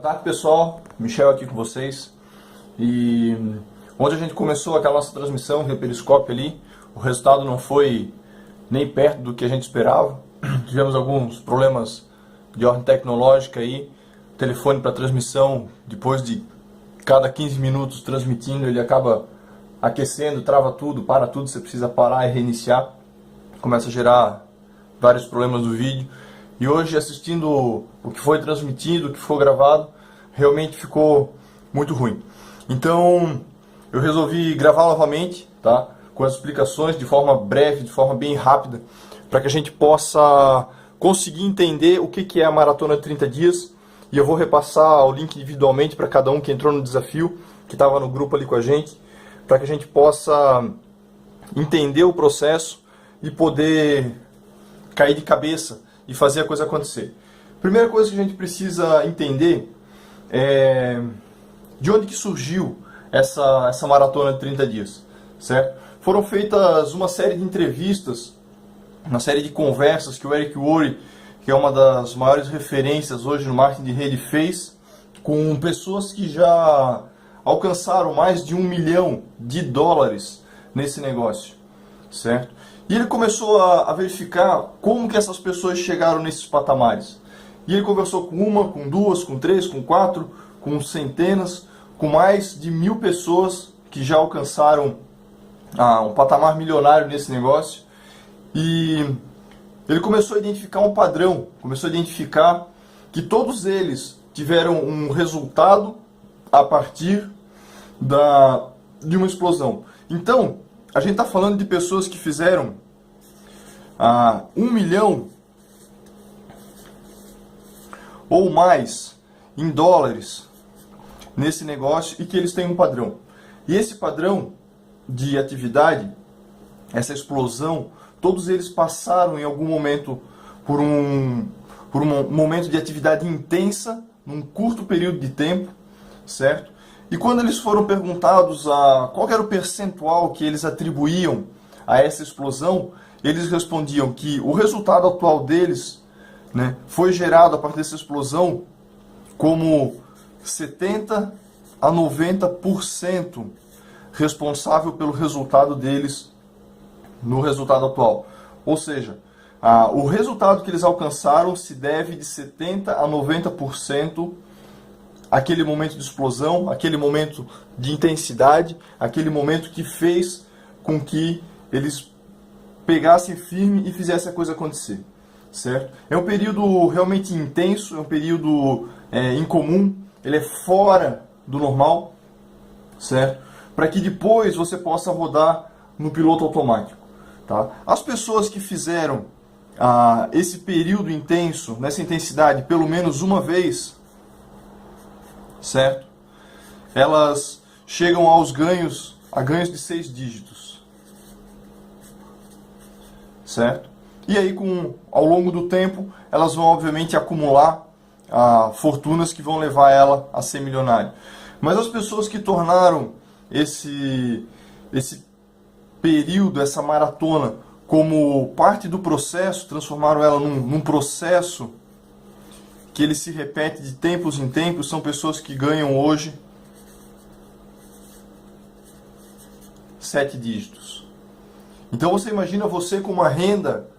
tarde, pessoal. Michel aqui com vocês. E onde a gente começou aquela nossa transmissão via Periscope ali, o resultado não foi nem perto do que a gente esperava. Tivemos alguns problemas de ordem tecnológica aí. O telefone para transmissão, depois de cada 15 minutos transmitindo, ele acaba aquecendo, trava tudo, para tudo, você precisa parar e reiniciar. Começa a gerar vários problemas no vídeo. E hoje, assistindo o que foi transmitido, o que foi gravado, realmente ficou muito ruim. Então, eu resolvi gravar novamente, tá? Com as explicações de forma breve, de forma bem rápida, para que a gente possa conseguir entender o que é a Maratona de 30 dias. E eu vou repassar o link individualmente para cada um que entrou no desafio, que estava no grupo ali com a gente, para que a gente possa entender o processo e poder cair de cabeça e fazer a coisa acontecer. Primeira coisa que a gente precisa entender é de onde que surgiu essa maratona de 30 dias, certo? Foram feitas uma série de entrevistas, uma série de conversas que o Eric Worre, que é uma das maiores referências hoje no marketing de rede, fez com pessoas que já alcançaram mais de $1 milhão nesse negócio, certo? E ele começou a verificar como que essas pessoas chegaram nesses patamares. E ele conversou com uma, com duas, com três, com quatro, com centenas, com mais de 1000 pessoas que já alcançaram um patamar milionário nesse negócio. E ele começou a identificar um padrão, começou a identificar que todos eles tiveram um resultado a partir de uma explosão. Então, a gente está falando de pessoas que fizeram $1 milhão ou mais em dólares nesse negócio e que eles têm um padrão. E esse padrão de atividade, essa explosão, todos eles passaram em algum momento por um momento de atividade intensa, num curto período de tempo, certo? E quando eles foram perguntados qual era o percentual que eles atribuíam a essa explosão, eles respondiam que o resultado atual deles, né, foi gerado a partir dessa explosão como 70 a 90% responsável pelo resultado deles no resultado atual. Ou seja, o resultado que eles alcançaram se deve de 70 a 90% aquele momento de explosão, aquele momento de intensidade, aquele momento que fez com que eles pegassem firme e fizessem a coisa acontecer, certo? É um período realmente intenso, é um período incomum, ele é fora do normal, certo? Para que depois você possa rodar no piloto automático, tá? As pessoas que fizeram esse período intenso, nessa intensidade, pelo menos uma vez, certo? Elas chegam a ganhos de 6 dígitos, certo? E aí, ao longo do tempo, elas vão obviamente acumular fortunas que vão levar ela a ser milionária. Mas as pessoas que tornaram esse período, essa maratona, como parte do processo, transformaram ela num processo que ele se repete de tempos em tempos, são pessoas que ganham hoje 7 dígitos. Então você imagina você com uma renda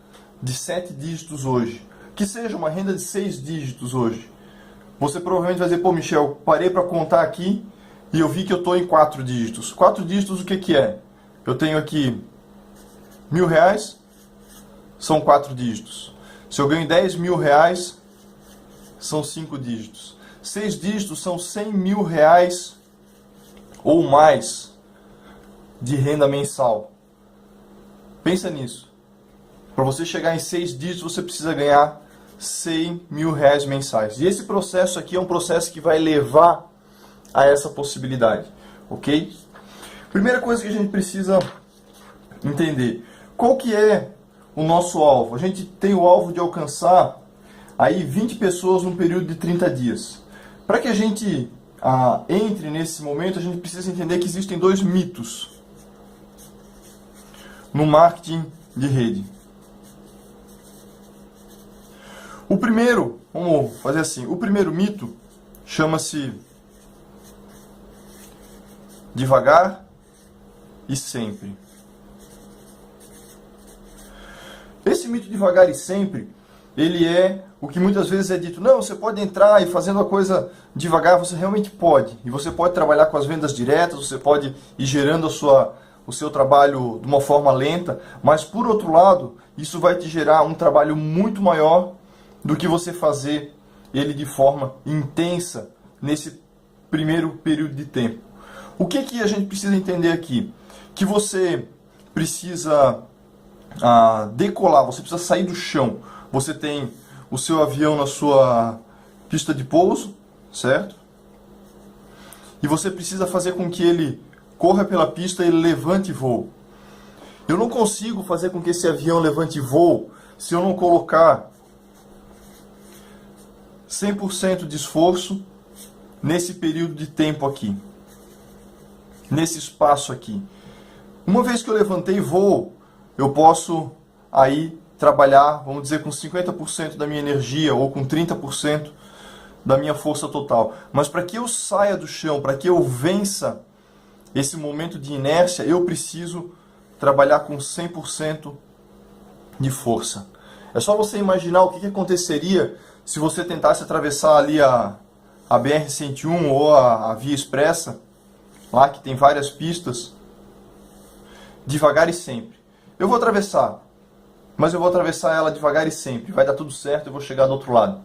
de 7 dígitos hoje, que seja uma renda de 6 dígitos hoje. Você provavelmente vai dizer, pô, Michel, parei para contar aqui e eu vi que eu estou em 4 dígitos. 4 dígitos o que é? Eu tenho aqui R$1.000, são 4 dígitos. Se eu ganho R$10.000, são 5 dígitos. 6 dígitos são R$100.000 ou mais de renda mensal. Pensa nisso. Para você chegar em 6 dígitos, você precisa ganhar R$100.000 mensais. E esse processo aqui é um processo que vai levar a essa possibilidade, ok? Primeira coisa que a gente precisa entender, qual que é o nosso alvo? A gente tem o alvo de alcançar aí 20 pessoas num período de 30 dias. Para que a gente entre nesse momento, a gente precisa entender que existem 2 mitos no marketing de rede. O primeiro, vamos fazer assim, o primeiro mito chama-se devagar e sempre. Esse mito devagar e sempre, ele é o que muitas vezes é dito, não, você pode entrar e fazendo a coisa devagar, você realmente pode. E você pode trabalhar com as vendas diretas, você pode ir gerando o seu trabalho de uma forma lenta, mas por outro lado, isso vai te gerar um trabalho muito maior do que você fazer ele de forma intensa nesse primeiro período de tempo. O que a gente precisa entender aqui? Que você precisa decolar, você precisa sair do chão. Você tem o seu avião na sua pista de pouso, certo? E você precisa fazer com que ele corra pela pista e ele levante voo. Eu não consigo fazer com que esse avião levante voo se eu não colocar 100% de esforço nesse período de tempo aqui, nesse espaço aqui. Uma vez que eu levantei voo, eu posso aí trabalhar, vamos dizer, com 50% da minha energia ou com 30% da minha força total. Mas para que eu saia do chão, para que eu vença esse momento de inércia, eu preciso trabalhar com 100% de força. É só você imaginar o que aconteceria se você tentasse atravessar ali a BR-101 ou a Via Expressa, lá que tem várias pistas, devagar e sempre. Eu vou atravessar, mas eu vou atravessar ela devagar e sempre. Vai dar tudo certo, eu vou chegar do outro lado.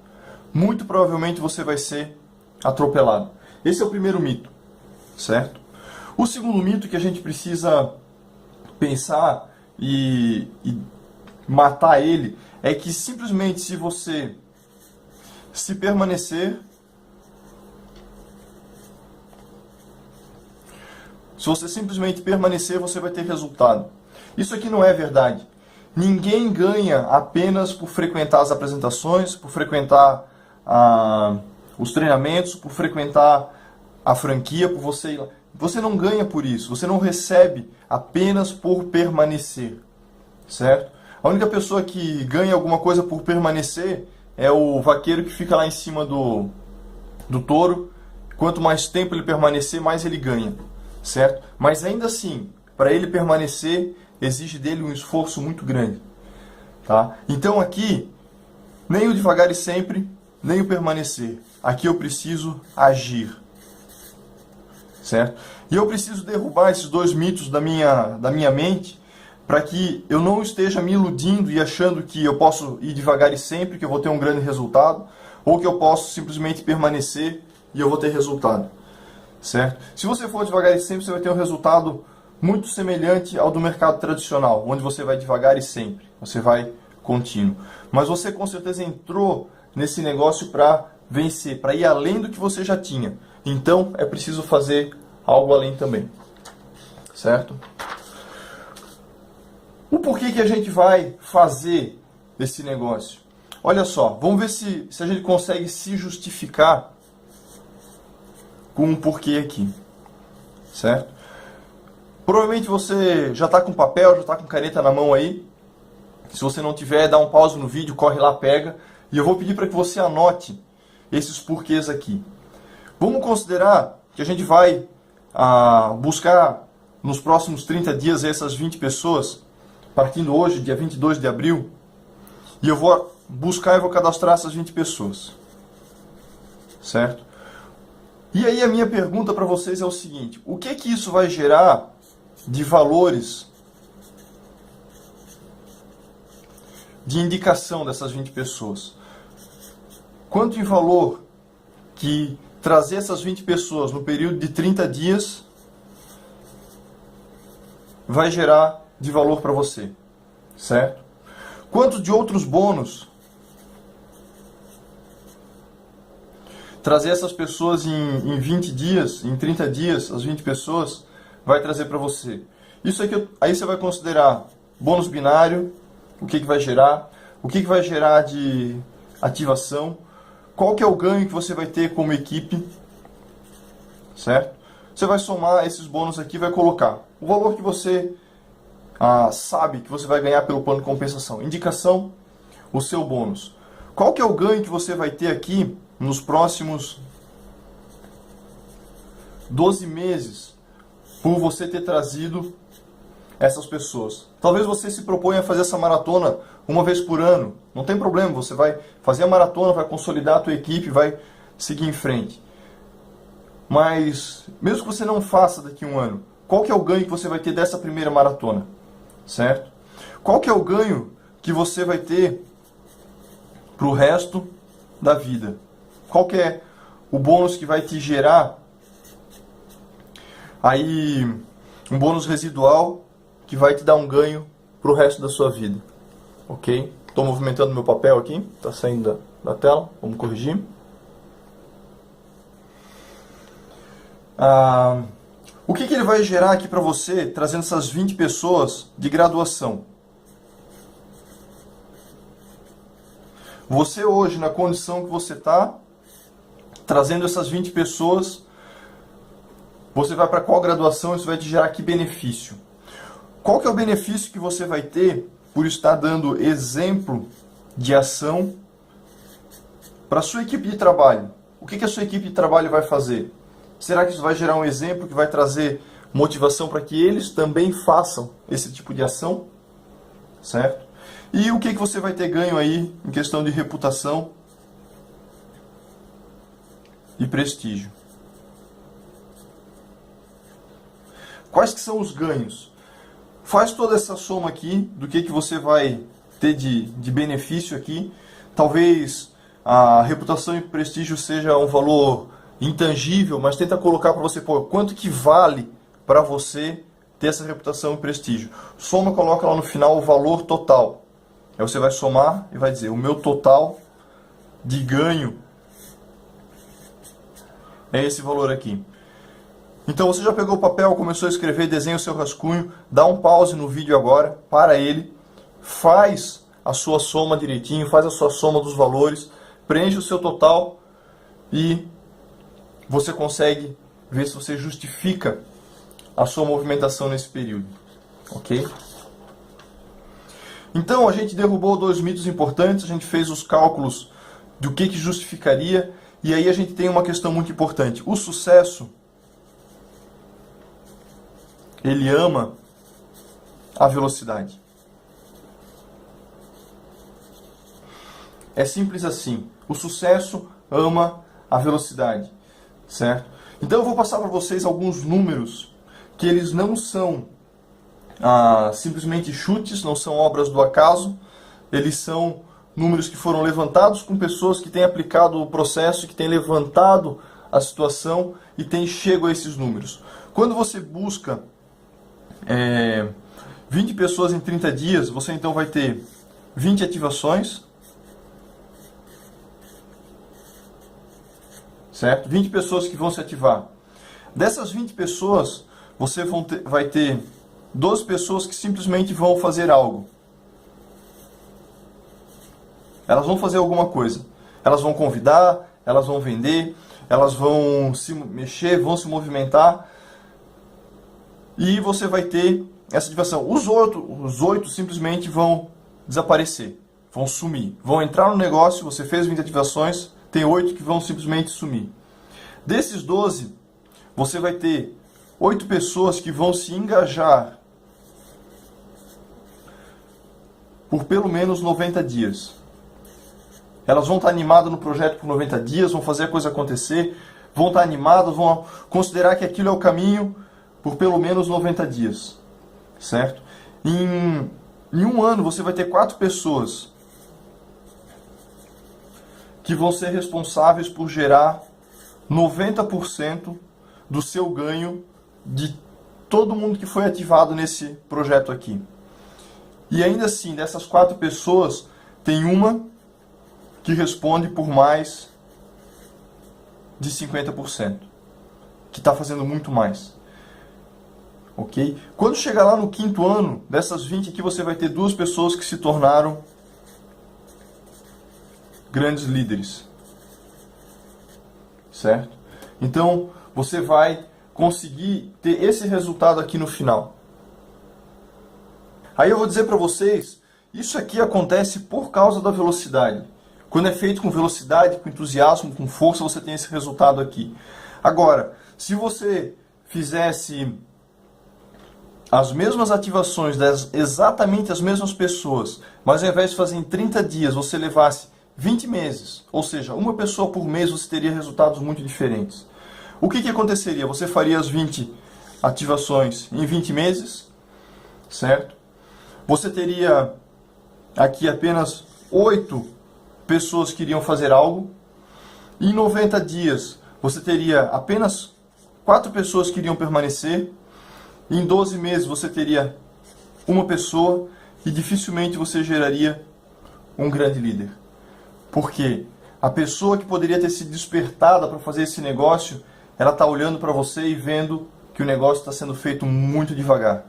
Muito provavelmente você vai ser atropelado. Esse é o primeiro mito, certo? O segundo mito que a gente precisa pensar e matar ele é que simplesmente se você se permanecer, se você simplesmente permanecer, você vai ter resultado. Isso aqui não é verdade. Ninguém ganha apenas por frequentar as apresentações, por frequentar os treinamentos, por frequentar a franquia, por você ir lá. Você não ganha por isso. Você não recebe apenas por permanecer, certo? A única pessoa que ganha alguma coisa por permanecer é o vaqueiro que fica lá em cima do touro. Quanto mais tempo ele permanecer, mais ele ganha, certo? Mas ainda assim, para ele permanecer, exige dele um esforço muito grande, tá? Então aqui, nem o devagar e sempre, nem o permanecer. Aqui eu preciso agir, certo? E eu preciso derrubar esses dois mitos da minha mente para que eu não esteja me iludindo e achando que eu posso ir devagar e sempre, que eu vou ter um grande resultado, ou que eu posso simplesmente permanecer e eu vou ter resultado, certo? Se você for devagar e sempre, você vai ter um resultado muito semelhante ao do mercado tradicional, onde você vai devagar e sempre, você vai contínuo. Mas você com certeza entrou nesse negócio para vencer, para ir além do que você já tinha. Então é preciso fazer algo além também, certo? O porquê que a gente vai fazer esse negócio? Olha só, vamos ver se a gente consegue se justificar com um porquê aqui, certo? Provavelmente você já está com papel, já está com caneta na mão aí. Se você não tiver, dá um pause no vídeo, corre lá, pega. E eu vou pedir para que você anote esses porquês aqui. Vamos considerar que a gente vai buscar nos próximos 30 dias essas 20 pessoas, partindo hoje, dia 22 de abril, e eu vou buscar e vou cadastrar essas 20 pessoas, certo? E aí a minha pergunta para vocês é o seguinte: o que isso vai gerar de valores de indicação dessas 20 pessoas? Quanto em valor que trazer essas 20 pessoas no período de 30 dias vai gerar de valor para você, certo? Quanto de outros bônus trazer essas pessoas em 20 dias, em 30 dias, as 20 pessoas, vai trazer para você? Isso aqui, aí você vai considerar bônus binário, o que vai gerar, o que vai gerar de ativação, qual que é o ganho que você vai ter como equipe, certo? Você vai somar esses bônus aqui e vai colocar o valor que você sabe que você vai ganhar pelo plano de compensação. Indicação, o seu bônus. Qual que é o ganho que você vai ter aqui nos próximos 12 meses por você ter trazido essas pessoas. Talvez você se proponha a fazer essa maratona uma vez por ano. Não tem problema, você vai fazer a maratona, vai consolidar a tua equipe, vai seguir em frente. Mas, mesmo que você não faça daqui a um ano, qual que é o ganho que você vai ter dessa primeira maratona? Certo? Qual que é o ganho que você vai ter para o resto da vida? Qual que é o bônus que vai te gerar aí um bônus residual que vai te dar um ganho para o resto da sua vida? Ok? Estou movimentando meu papel aqui, está saindo da tela, vamos corrigir. O que ele vai gerar aqui para você, trazendo essas 20 pessoas de graduação? Você hoje, na condição que você está, trazendo essas 20 pessoas, você vai para qual graduação? Isso vai te gerar que benefício? Qual que é o benefício que você vai ter por estar dando exemplo de ação para a sua equipe de trabalho? O que a sua equipe de trabalho vai fazer? Será que isso vai gerar um exemplo que vai trazer motivação para que eles também façam esse tipo de ação? Certo? E o que você vai ter ganho aí em questão de reputação e prestígio? Quais que são os ganhos? Faz toda essa soma aqui do que você vai ter de benefício aqui. Talvez a reputação e prestígio seja um valor intangível, mas tenta colocar para você, quanto que vale para você ter essa reputação e prestígio. Soma, coloca lá no final o valor total. Aí você vai somar e vai dizer, o meu total de ganho é esse valor aqui. Então você já pegou o papel, começou a escrever, desenha o seu rascunho, dá um pause no vídeo agora, para ele, faz a sua soma direitinho, faz a sua soma dos valores, preenche o seu total e você consegue ver se você justifica a sua movimentação nesse período. Ok? Então a gente derrubou 2 mitos importantes, a gente fez os cálculos do que justificaria, e aí a gente tem uma questão muito importante. O sucesso, ele ama a velocidade. É simples assim. O sucesso ama a velocidade. Certo? Então eu vou passar para vocês alguns números que eles não são simplesmente chutes, não são obras do acaso. Eles são números que foram levantados com pessoas que têm aplicado o processo, que têm levantado a situação e têm chego a esses números. Quando você busca 20 pessoas em 30 dias, você então vai ter 20 ativações, certo? 20 pessoas que vão se ativar. Dessas 20 pessoas, você vai ter 12 pessoas que simplesmente vão fazer algo. Elas vão fazer alguma coisa. Elas vão convidar, elas vão vender, elas vão se mexer, vão se movimentar. E você vai ter essa ativação. Os 8 simplesmente vão desaparecer, vão sumir. Vão entrar no negócio, você fez 20 ativações, tem 8 que vão simplesmente sumir. Desses 12, você vai ter 8 pessoas que vão se engajar por pelo menos 90 dias. Elas vão estar animadas no projeto por 90 dias, vão fazer a coisa acontecer, vão estar animadas, vão considerar que aquilo é o caminho por pelo menos 90 dias. Certo? Em um ano você vai ter 4 pessoas que vão ser responsáveis por gerar 90% do seu ganho de todo mundo que foi ativado nesse projeto aqui. E ainda assim, dessas 4 pessoas, tem uma que responde por mais de 50%, que está fazendo muito mais. Ok? Quando chegar lá no 5º ano, dessas 20 aqui, você vai ter 2 pessoas que se tornaram grandes líderes. Certo? Então, você vai conseguir ter esse resultado aqui no final. Aí eu vou dizer para vocês, isso aqui acontece por causa da velocidade. Quando é feito com velocidade, com entusiasmo, com força, você tem esse resultado aqui. Agora, Se você fizesse as mesmas ativações exatamente as mesmas pessoas, mas ao invés de fazer em 30 dias, você levasse 20 meses, ou seja, uma pessoa por mês, você teria resultados muito diferentes. O que aconteceria? Você faria as 20 ativações em 20 meses, certo? Você teria aqui apenas 8 pessoas que iriam fazer algo. Em 90 dias, você teria apenas 4 pessoas que iriam permanecer. Em 12 meses, você teria uma pessoa e dificilmente você geraria um grande líder. Porque a pessoa que poderia ter sido despertada para fazer esse negócio, ela está olhando para você e vendo que o negócio está sendo feito muito devagar.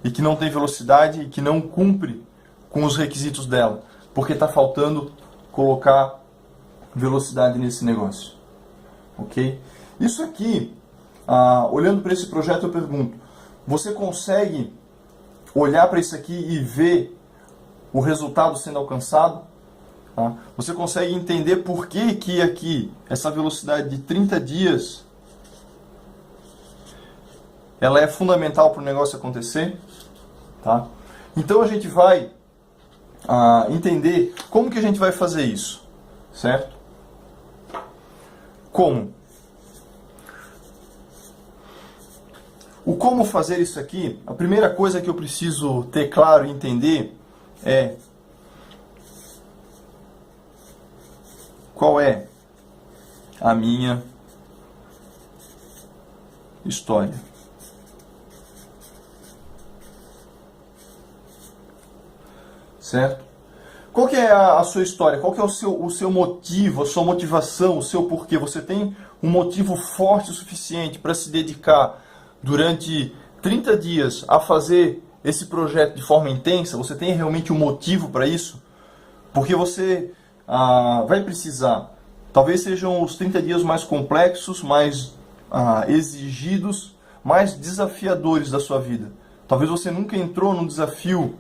E que não tem velocidade e que não cumpre com os requisitos dela. Porque está faltando colocar velocidade nesse negócio. Ok? Isso aqui, olhando para esse projeto, eu pergunto, você consegue olhar para isso aqui e ver o resultado sendo alcançado? Tá? Você consegue entender por que aqui, essa velocidade de 30 dias, ela é fundamental para o negócio acontecer? Tá? Então a gente vai entender como que a gente vai fazer isso, certo? Como? O como fazer isso aqui, a primeira coisa que eu preciso ter claro e entender é qual é a minha história. Certo? Qual que é a sua história? Qual que é o seu motivo, a sua motivação, o seu porquê? Você tem um motivo forte o suficiente para se dedicar durante 30 dias a fazer esse projeto de forma intensa? Você tem realmente um motivo para isso? Porque você vai precisar, talvez sejam os 30 dias mais complexos, mais exigidos, mais desafiadores da sua vida. Talvez você nunca entrou num desafio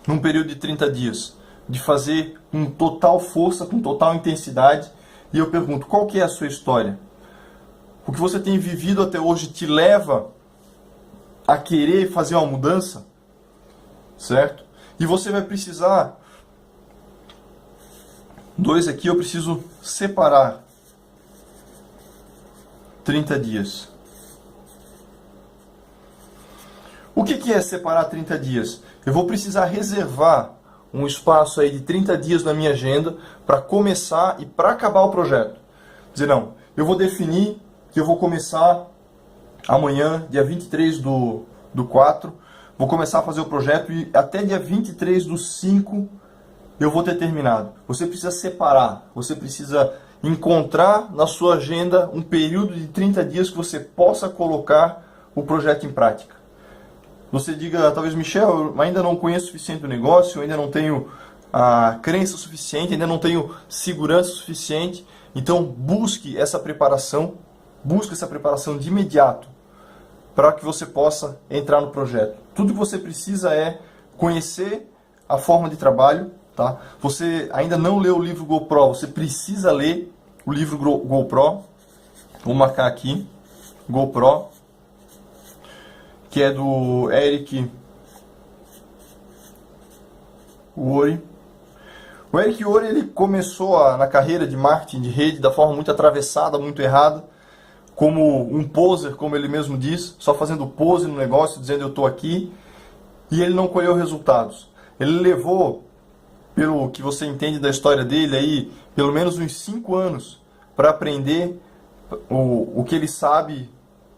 num período de 30 dias, de fazer com total força, com total intensidade. E eu pergunto, qual que é a sua história? O que você tem vivido até hoje te leva a querer fazer uma mudança? Certo? E você vai precisar... Dois aqui, eu preciso separar 30 dias. O que é separar 30 dias? Eu vou precisar reservar um espaço aí de 30 dias na minha agenda para começar e para acabar o projeto. Dizer, não, eu vou definir que eu vou começar amanhã, dia 23 do 4, vou começar a fazer o projeto e até dia 23 do 5 eu vou ter terminado. Você precisa separar, você precisa encontrar na sua agenda um período de 30 dias que você possa colocar o projeto em prática. Você diga, talvez, Michel, eu ainda não conheço o suficiente do negócio, eu ainda não tenho a crença suficiente, ainda não tenho segurança suficiente. Então busque essa preparação de imediato para que você possa entrar no projeto. Tudo que você precisa é conhecer a forma de trabalho. Tá? Você ainda não leu o livro GoPro, você precisa ler o livro GoPro. Vou marcar aqui, GoPro, que é do Eric Worre. O Eric Worre, ele começou na carreira de marketing de rede da forma muito atravessada, muito errada, como um poser, como ele mesmo diz, só fazendo pose no negócio, dizendo eu estou aqui, e ele não colheu resultados. Ele levou, pelo que você entende da história dele aí, pelo menos uns 5 anos para aprender o que ele sabe,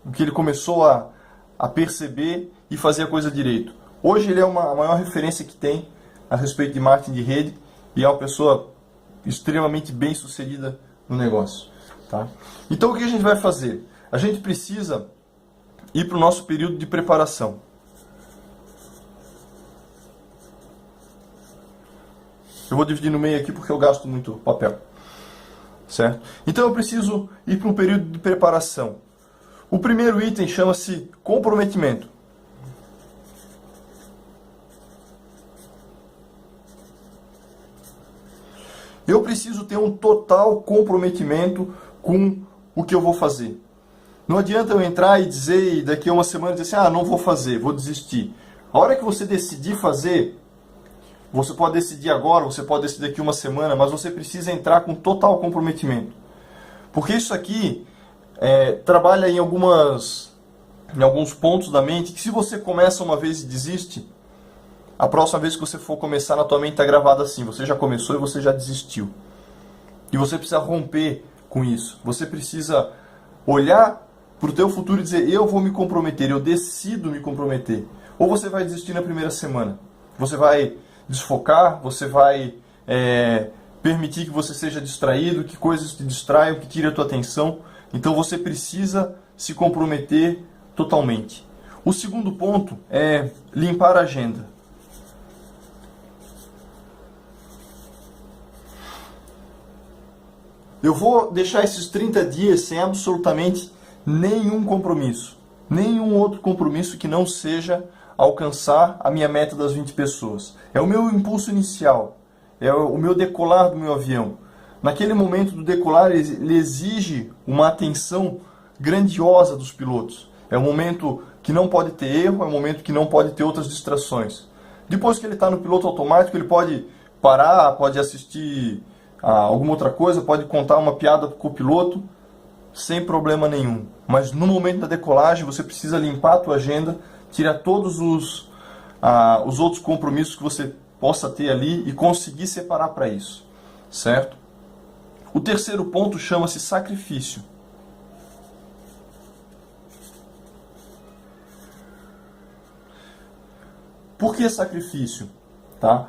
o que ele começou a perceber e fazer a coisa direito. Hoje ele é a maior referência que tem a respeito de marketing de rede e é uma pessoa extremamente bem sucedida no negócio. Tá? Então o que a gente vai fazer? A gente precisa ir para o nosso período de preparação. Eu vou dividir no meio aqui porque eu gasto muito papel. Certo? Então eu preciso ir para um período de preparação. O primeiro item chama-se comprometimento. Eu preciso ter um total comprometimento com o que eu vou fazer. Não adianta eu entrar e dizer, e daqui a uma semana dizer assim, não vou fazer, vou desistir. A hora que você decidir fazer, você pode decidir agora, você pode decidir daqui a uma semana, mas você precisa entrar com total comprometimento. Porque isso aqui trabalha em alguns pontos da mente que se você começa uma vez e desiste, a próxima vez que você for começar na tua mente está gravado assim, você já começou e você já desistiu. E você precisa romper com isso. Você precisa olhar para o teu futuro e dizer, eu vou me comprometer, eu decido me comprometer. Ou você vai desistir na primeira semana. Você vai desfocar, você vai permitir que você seja distraído, que coisas te distraiam, que tirem a tua atenção. Então você precisa se comprometer totalmente. O segundo ponto é limpar a agenda. Eu vou deixar esses 30 dias sem absolutamente nenhum compromisso. Nenhum outro compromisso que não seja alcançar a minha meta das 20 pessoas. É o meu impulso inicial. É o meu decolar do meu avião. Naquele momento do decolar, ele exige uma atenção grandiosa dos pilotos. É um momento que não pode ter erro, é um momento que não pode ter outras distrações. Depois que ele está no piloto automático, ele pode parar, pode assistir alguma outra coisa, pode contar uma piada com o piloto, sem problema nenhum. Mas no momento da decolagem, você precisa limpar a tua agenda, tirar todos os outros compromissos que você possa ter ali e conseguir separar para isso, certo? O terceiro ponto chama-se sacrifício. Por que sacrifício? Tá?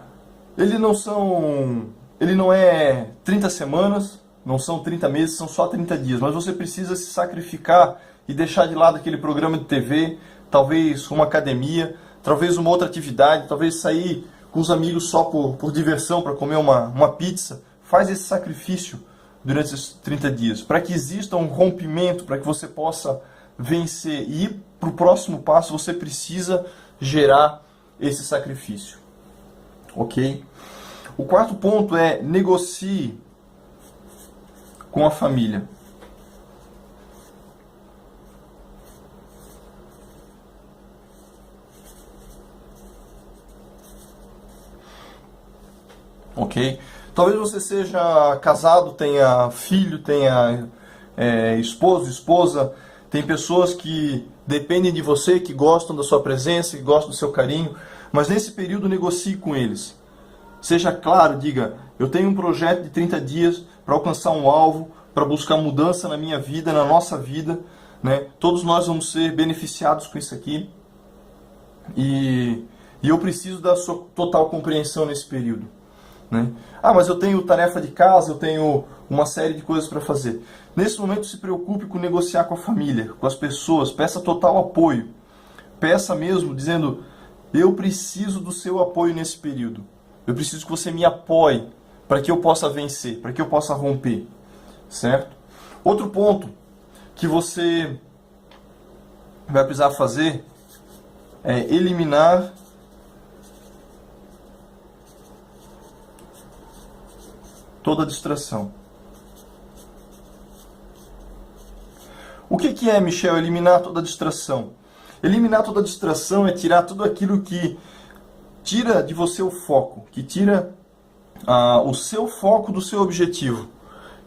Ele não é 30 semanas, não são 30 meses, são só 30 dias. Mas você precisa se sacrificar e deixar de lado aquele programa de TV, talvez uma academia, talvez uma outra atividade, talvez sair com os amigos só por diversão, para comer uma pizza. Faz esse sacrifício durante esses 30 dias, para que exista um rompimento, para que você possa vencer e ir para o próximo passo, você precisa gerar esse sacrifício. Ok? O quarto ponto é negocie com a família. Ok? Talvez você seja casado, tenha filho, tenha esposo, esposa, tem pessoas que dependem de você, que gostam da sua presença, que gostam do seu carinho, mas nesse período negocie com eles. Seja claro, diga, eu tenho um projeto de 30 dias para alcançar um alvo, para buscar mudança na minha vida, na nossa vida, né? Todos nós vamos ser beneficiados com isso aqui. E eu preciso da sua total compreensão nesse período, né? Mas eu tenho tarefa de casa, eu tenho uma série de coisas para fazer. Nesse momento, se preocupe com negociar com a família, com as pessoas, peça total apoio. Peça mesmo, dizendo, eu preciso do seu apoio nesse período. Eu preciso que você me apoie para que eu possa vencer, para que eu possa romper, certo? Outro ponto que você vai precisar fazer é eliminar toda distração. O que é, Michel, eliminar toda distração? Eliminar toda distração é tirar tudo aquilo que tira de você o foco, que tira o seu foco do seu objetivo.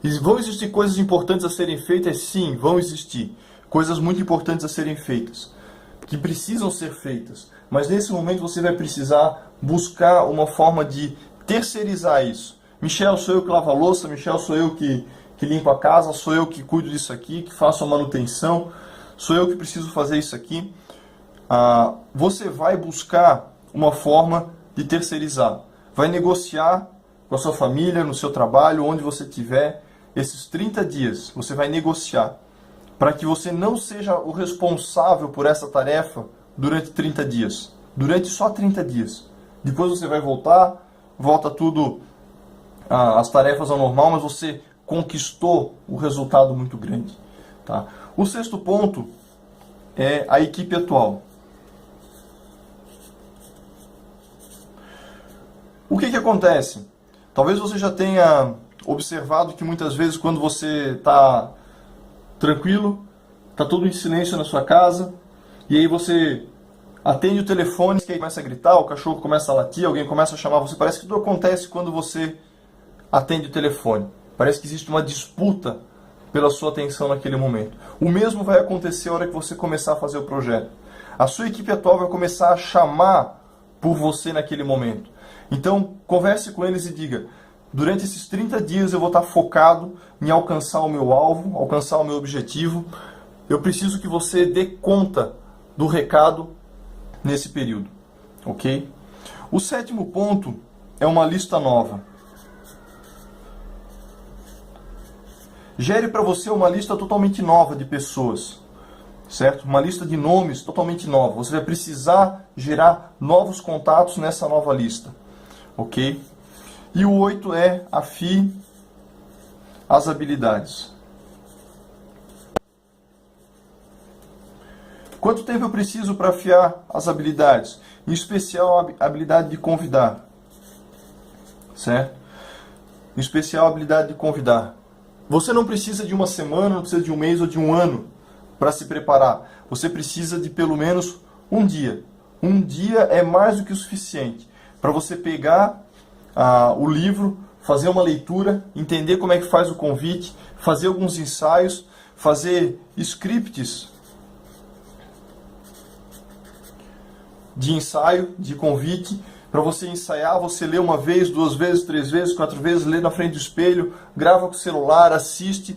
E vão existir coisas importantes a serem feitas? Sim, vão existir. Coisas muito importantes a serem feitas, que precisam ser feitas. Mas nesse momento você vai precisar buscar uma forma de terceirizar isso. Michel, sou eu que lavo a louça, Michel, sou eu que limpo a casa, sou eu que cuido disso aqui, que faço a manutenção, sou eu que preciso fazer isso aqui. Você vai buscar uma forma de terceirizar. Vai negociar com a sua família, no seu trabalho, onde você estiver. Esses 30 dias você vai negociar para que você não seja o responsável por essa tarefa durante 30 dias. Durante só 30 dias. Depois você vai volta tudo, as tarefas ao normal, mas você conquistou o resultado muito grande. Tá? O sexto ponto é a equipe atual. O que acontece? Talvez você já tenha observado que muitas vezes quando você está tranquilo, tá tudo em silêncio na sua casa, e aí você atende o telefone, que aí começa a gritar, o cachorro começa a latir, alguém começa a chamar você. Parece que tudo acontece quando você atende o telefone. Parece que existe uma disputa pela sua atenção naquele momento. O mesmo vai acontecer na hora que você começar a fazer o projeto. A sua equipe atual vai começar a chamar por você naquele momento. Então, converse com eles e diga: durante esses 30 dias eu vou estar focado em alcançar o meu alvo, alcançar o meu objetivo. Eu preciso que você dê conta do recado nesse período, ok? O 7º ponto é uma lista nova. Gere para você uma lista totalmente nova de pessoas, certo? Uma lista de nomes totalmente nova. Você vai precisar gerar novos contatos nessa nova lista, ok? E o 8 é afie as habilidades. Quanto tempo eu preciso para afiar as habilidades? Em especial a habilidade de convidar, certo? Em especial a habilidade de convidar. Você não precisa de uma semana, não precisa de um mês ou de um ano para se preparar. Você precisa de pelo menos um dia. Um dia é mais do que o suficiente para você pegar o livro, fazer uma leitura, entender como é que faz o convite, fazer alguns ensaios, fazer scripts de ensaio, de convite, para você ensaiar, você lê uma vez, 2 vezes, 3 vezes, 4 vezes, lê na frente do espelho, grava com o celular, assiste.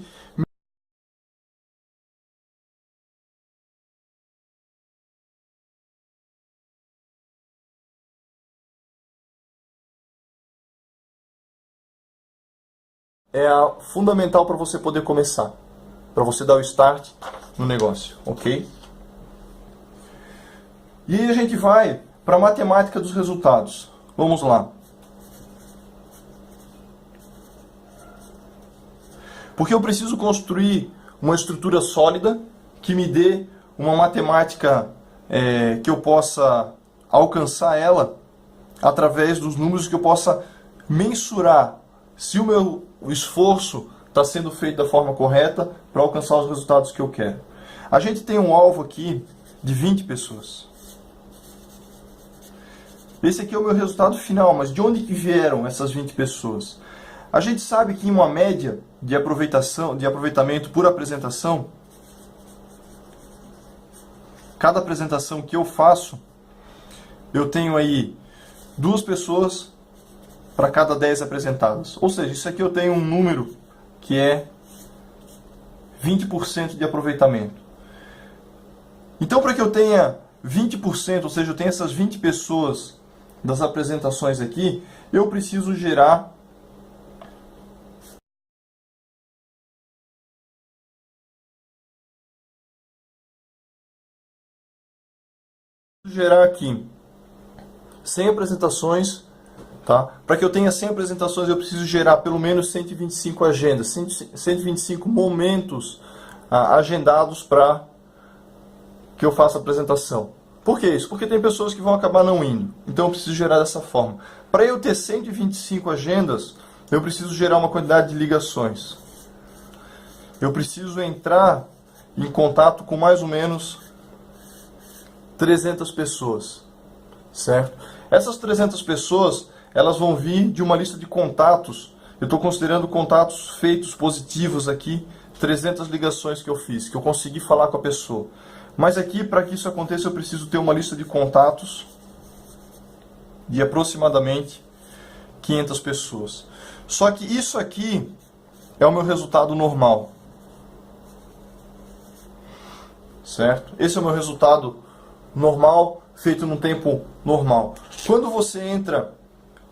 É fundamental para você poder começar, para você dar o start no negócio, ok? E aí a gente vai para a matemática dos resultados. Vamos lá. Porque eu preciso construir uma estrutura sólida que me dê uma matemática que eu possa alcançar ela através dos números, que eu possa mensurar se o meu esforço está sendo feito da forma correta para alcançar os resultados que eu quero. A gente tem um alvo aqui de 20 pessoas. Esse aqui é o meu resultado final, mas de onde que vieram essas 20 pessoas? A gente sabe que em uma média de aproveitamento por apresentação, cada apresentação que eu faço, eu tenho aí 2 pessoas para cada 10 apresentadas. Ou seja, isso aqui eu tenho um número que é 20% de aproveitamento. Então, para que eu tenha 20%, ou seja, eu tenho essas 20 pessoas das apresentações aqui, eu preciso gerar aqui 100 apresentações, tá? Para que eu tenha 100 apresentações, eu preciso gerar pelo menos 125 agendas, 125 momentos agendados para que eu faça a apresentação. Por que isso? Porque tem pessoas que vão acabar não indo. Então eu preciso gerar dessa forma. Para eu ter 125 agendas, eu preciso gerar uma quantidade de ligações. Eu preciso entrar em contato com mais ou menos 300 pessoas, certo? Essas 300 pessoas, elas vão vir de uma lista de contatos. Eu estou considerando contatos feitos positivos aqui, 300 ligações que eu fiz, que eu consegui falar com a pessoa. Mas aqui, para que isso aconteça, eu preciso ter uma lista de contatos de aproximadamente 500 pessoas. Só que isso aqui é o meu resultado normal. Certo? Esse é o meu resultado normal, feito num tempo normal. Quando você entra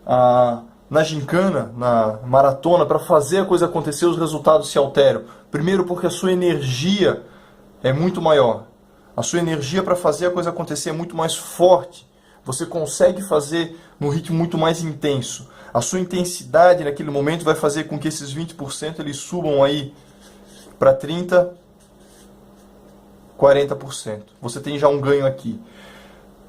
na gincana, na maratona, para fazer a coisa acontecer, os resultados se alteram. Primeiro porque a sua energia é muito maior. A sua energia para fazer a coisa acontecer é muito mais forte. Você consegue fazer num ritmo muito mais intenso. A sua intensidade naquele momento vai fazer com que esses 20% eles subam aí para 30%, 40%. Você tem já um ganho aqui.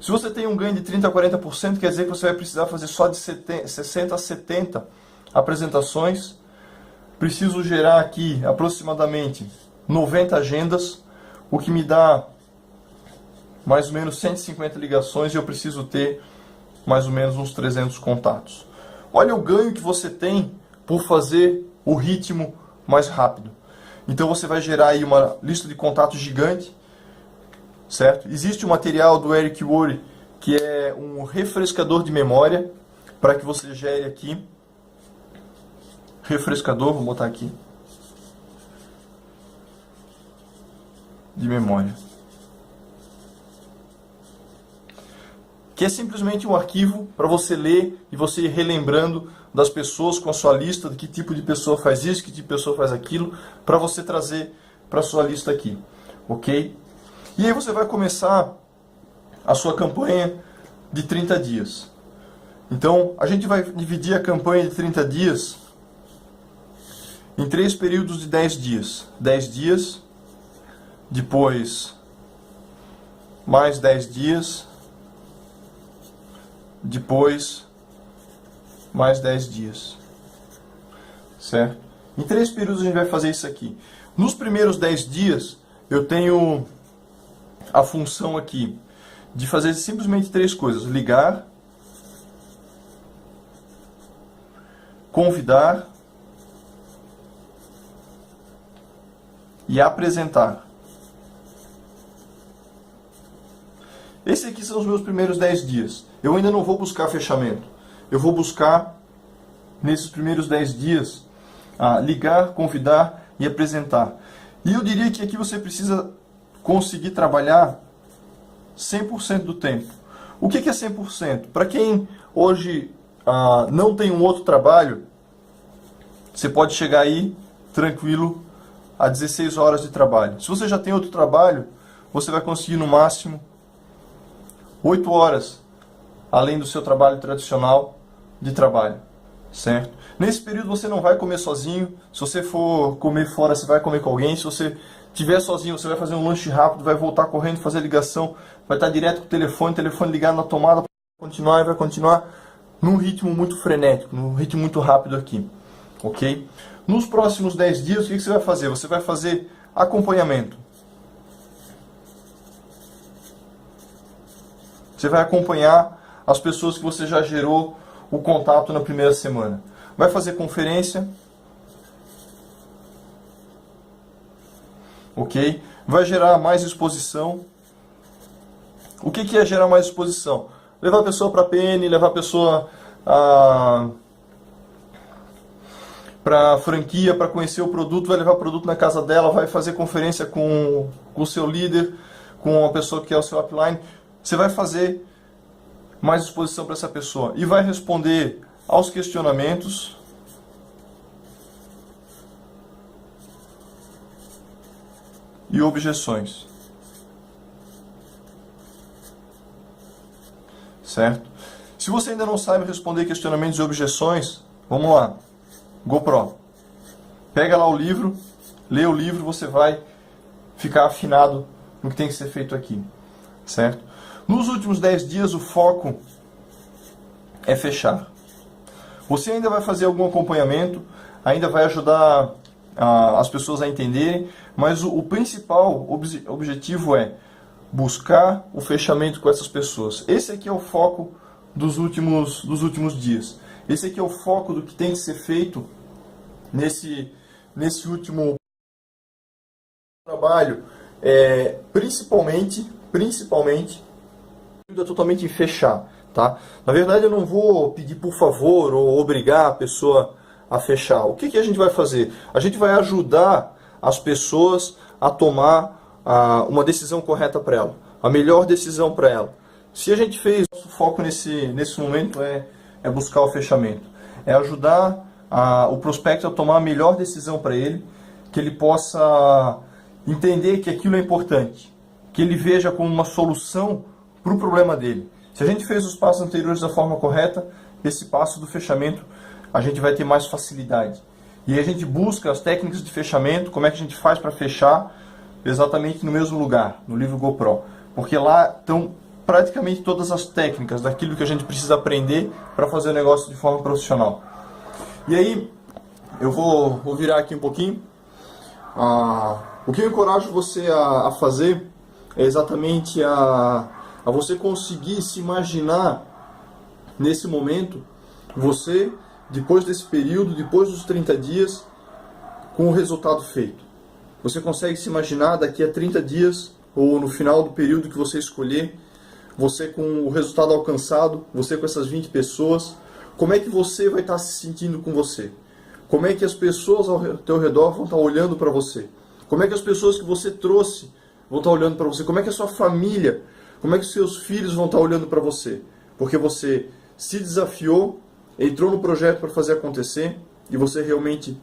Se você tem um ganho de 30% a 40%, quer dizer que você vai precisar fazer só de 60 a 70 apresentações. Preciso gerar aqui aproximadamente 90 agendas. o que me dá mais ou menos 150 ligações e eu preciso ter mais ou menos uns 300 contatos. Olha o ganho que você tem por fazer o ritmo mais rápido. Então você vai gerar aí uma lista de contatos gigante, certo? Existe um material do Eric Worre que é um refrescador de memória para que você gere aqui. Refrescador, vou botar aqui. De memória. Que é simplesmente um arquivo para você ler e você ir relembrando das pessoas com a sua lista, de que tipo de pessoa faz isso, que tipo de pessoa faz aquilo, para você trazer para a sua lista aqui, ok? E aí você vai começar a sua campanha de 30 dias. Então, a gente vai dividir a campanha de 30 dias em 3 períodos de 10 dias. 10 dias, depois mais 10 dias, depois mais 10 dias, certo? Em 3 períodos a gente vai fazer isso aqui. Nos primeiros 10 dias eu tenho a função aqui de fazer simplesmente 3 coisas: ligar, convidar e apresentar. Esses aqui são os meus primeiros 10 dias. Eu ainda não vou buscar fechamento. Eu vou buscar, nesses primeiros 10 dias, ligar, convidar e apresentar. E eu diria que aqui você precisa conseguir trabalhar 100% do tempo. O que é 100%? Para quem hoje não tem um outro trabalho, você pode chegar aí tranquilo a 16 horas de trabalho. Se você já tem outro trabalho, você vai conseguir no máximo 8 horas, além do seu trabalho tradicional de trabalho, certo? Nesse período você não vai comer sozinho. Se você for comer fora, você vai comer com alguém. Se você estiver sozinho, você vai fazer um lanche rápido, vai voltar correndo, fazer ligação, vai estar direto com o telefone ligado na tomada, vai continuar num ritmo muito frenético, num ritmo muito rápido aqui, ok? Nos próximos 10 dias, o que você vai fazer? Você vai fazer acompanhamento. Você vai acompanhar as pessoas que você já gerou o contato na primeira semana. Vai fazer conferência. Ok? Vai gerar mais exposição. O que é gerar mais exposição? Levar a pessoa para a PN, levar a pessoa para franquia, para conhecer o produto, vai levar o produto na casa dela, vai fazer conferência com o seu líder, com a pessoa que é o seu upline. Você vai fazer mais exposição para essa pessoa e vai responder aos questionamentos e objeções. Certo? Se você ainda não sabe responder questionamentos e objeções, vamos lá. GoPro. Pega lá o livro, lê o livro, você vai ficar afinado no que tem que ser feito aqui. Certo? Nos últimos 10 dias, o foco é fechar. Você ainda vai fazer algum acompanhamento, ainda vai ajudar as pessoas a entenderem, mas o principal objetivo é buscar o fechamento com essas pessoas. Esse aqui é o foco dos últimos dias. Esse aqui é o foco do que tem que ser feito nesse último trabalho. Principalmente ajuda totalmente em fechar, tá? Na verdade, eu não vou pedir por favor ou obrigar a pessoa a fechar. O que a gente vai fazer? A gente vai ajudar as pessoas a tomar uma decisão correta para ela, a melhor decisão para ela. Se a gente fez, nosso foco nesse momento é buscar o fechamento, é ajudar o prospecto a tomar a melhor decisão para ele, que ele possa entender que aquilo é importante, que ele veja como uma solução para o problema dele. Se a gente fez os passos anteriores da forma correta, esse passo do fechamento a gente vai ter mais facilidade. E aí a gente busca as técnicas de fechamento, como é que a gente faz para fechar exatamente no mesmo lugar, no livro GoPro. Porque lá estão praticamente todas as técnicas daquilo que a gente precisa aprender para fazer o negócio de forma profissional. E aí, eu vou virar aqui um pouquinho. O que eu encorajo você a fazer é exatamente a você conseguir se imaginar nesse momento, você, depois desse período, depois dos 30 dias, com o resultado feito. Você consegue se imaginar daqui a 30 dias, ou no final do período que você escolher, você com o resultado alcançado, você com essas 20 pessoas, como é que você vai estar se sentindo com você? Como é que as pessoas ao teu redor vão estar olhando para você? Como é que as pessoas que você trouxe vão estar olhando para você? Como é que a sua família, como é que os seus filhos vão estar olhando para você? Porque você se desafiou, entrou no projeto para fazer acontecer e você realmente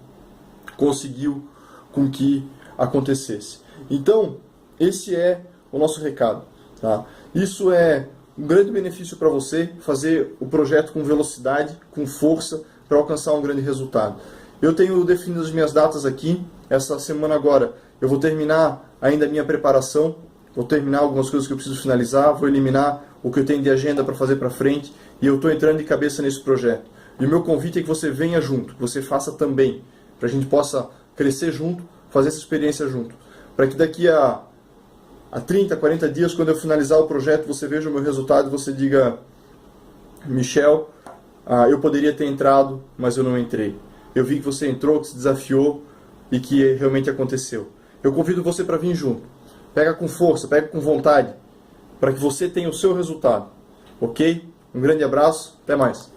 conseguiu com que acontecesse. Então, esse é o nosso recado. Tá? Isso é um grande benefício para você, fazer o projeto com velocidade, com força, para alcançar um grande resultado. Eu tenho definido as minhas datas aqui. Essa semana agora eu vou terminar ainda a minha preparação, vou terminar algumas coisas que eu preciso finalizar, vou eliminar o que eu tenho de agenda para fazer para frente e eu estou entrando de cabeça nesse projeto. E o meu convite é que você venha junto, que você faça também, para a gente possa crescer junto, fazer essa experiência junto. Para que daqui a 30, 40 dias, quando eu finalizar o projeto, você veja o meu resultado e você diga: Michel, eu poderia ter entrado, mas eu não entrei. Eu vi que você entrou, que se desafiou e que realmente aconteceu. Eu convido você para vir junto. Pega com força, pega com vontade, para que você tenha o seu resultado. Ok? Um grande abraço, até mais.